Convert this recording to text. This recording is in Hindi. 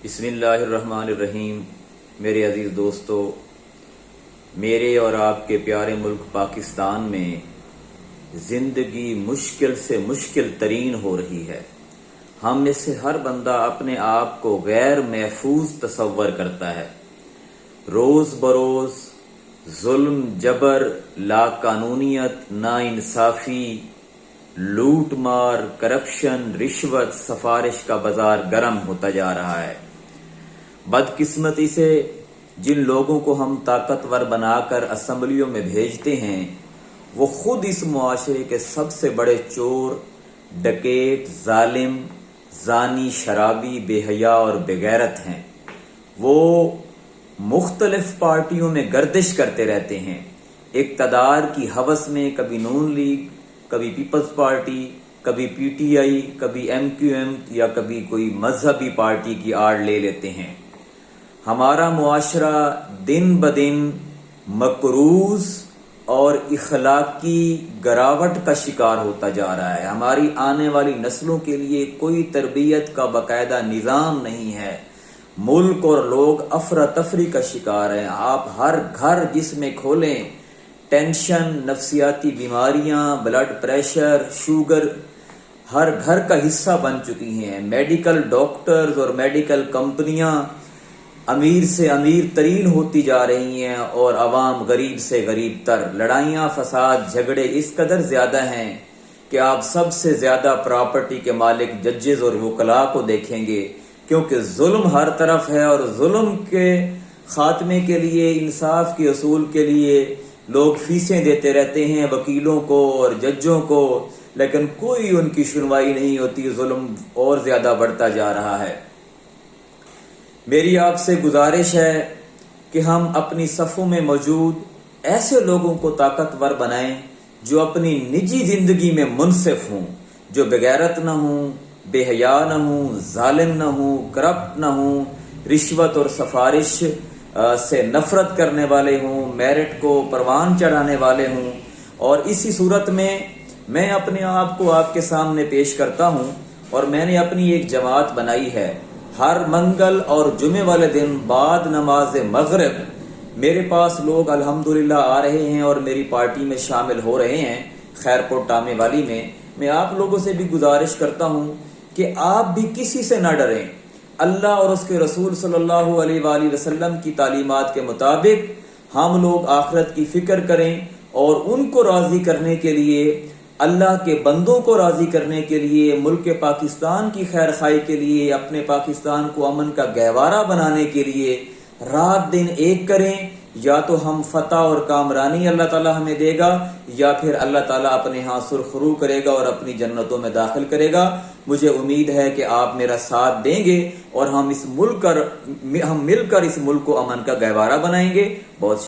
बिस्मिल्लाहिर्रहमानिर्रहीम। मेरे अजीज़ दोस्तों, मेरे और आपके प्यारे मुल्क पाकिस्तान में ज़िंदगी मुश्किल से मुश्किल तरीन हो रही है। हम में से हर बंदा अपने आप को गैर महफूज तसव्वर करता है। रोज़ बरोज़ जुल्म, जबर, लाकानूनियत, नाइंसाफ़ी, लूट मार, करप्शन, रिश्वत, सफारिश का बाजार गर्म होता जा रहा है। बदकिस्मती से जिन लोगों को हम ताकतवर बनाकर असम्बलियों में भेजते हैं, वो खुद इस मुआशरे के सबसे बड़े चोर, डकैत, जालिम, जानी, शराबी, बेहया और बेगैरत हैं। वो मुख्तलिफ पार्टियों में गर्दिश करते रहते हैं। इक़्तिदार की हवस में कभी नून लीग, कभी पीपल्स पार्टी, कभी पीटीआई, कभी एमक्यूएम या कभी कोई मजहबी पार्टी की आड़ ले लेते हैं। हमारा मुआशरा दिन ब दिन मकरूज और इखलाकी गिरावट का शिकार होता जा रहा है। हमारी आने वाली नस्लों के लिए कोई तरबियत का बाकायदा निज़ाम नहीं है। मुल्क और लोग अफरा तफरी का शिकार हैं। आप हर घर जिसमें खोलें, टेंशन, नफ्सियाती बीमारियां, ब्लड प्रेशर, शुगर हर घर का हिस्सा बन चुकी हैं। मेडिकल डॉक्टर्स और मेडिकल कंपनियां अमीर से अमीर तरीन होती जा रही हैं और अवाम गरीब से गरीब तर। लड़ाइयां, फसाद, झगड़े इस कदर ज्यादा हैं कि आप सबसे ज्यादा प्रॉपर्टी के मालिक जजेस और वकला को देखेंगे, क्योंकि जुल्म हर तरफ है और जुल्म के खात्मे के लिए, इंसाफ के असूल के लिए लोग फीसें देते रहते हैं वकीलों को और जजों को, लेकिन कोई उनकी सुनवाई नहीं होती। जुल्म और ज्यादा बढ़ता जा रहा है। मेरी आपसे गुजारिश है कि हम अपनी सफ़ों में मौजूद ऐसे लोगों को ताकतवर बनाएं जो अपनी निजी जिंदगी में मुनसिफ हों, जो बेगैरत न हों, बेहया न हों, जालिम न हों, करप्ट न हों, रिश्वत और सफारिश से नफरत करने वाले हों, मेरिट को परवान चढ़ाने वाले हों। और इसी सूरत में मैं अपने आप को आपके सामने पेश करता हूं और मैंने अपनी एक जमात बनाई है। हर मंगल और जुमे वाले दिन बाद नमाज मगरिब मेरे पास लोग अल्हम्दुलिल्लाह आ रहे हैं और मेरी पार्टी में शामिल हो रहे हैं, खैरपुर टामे वाली में। मैं आप लोगों से भी गुजारिश करता हूं कि आप भी किसी से ना डरें। अल्लाह और उसके रसूल सल्लल्लाहु अलैहि वसल्लम की तालीमात के मुताबिक हम लोग आखिरत की फिक्र करें और उनको राजी करने के लिए, अल्लाह के बंदों को राजी करने के लिए, मुल्क पाकिस्तान की खैर खाई के लिए, अपने पाकिस्तान को अमन का गहवारा बनाने के लिए रात दिन एक करें। या तो हम फतह और कामरानी अल्लाह ताला हमें देगा, या फिर अल्लाह ताला अपने यहाँ सुरखरू करेगा और अपनी जन्नतों में दाखिल करेगा। मुझे उम्मीद है कि आप मेरा साथ देंगे और हम मिलकर इस मुल्क को अमन का गहवारा बनाएंगे। बहुत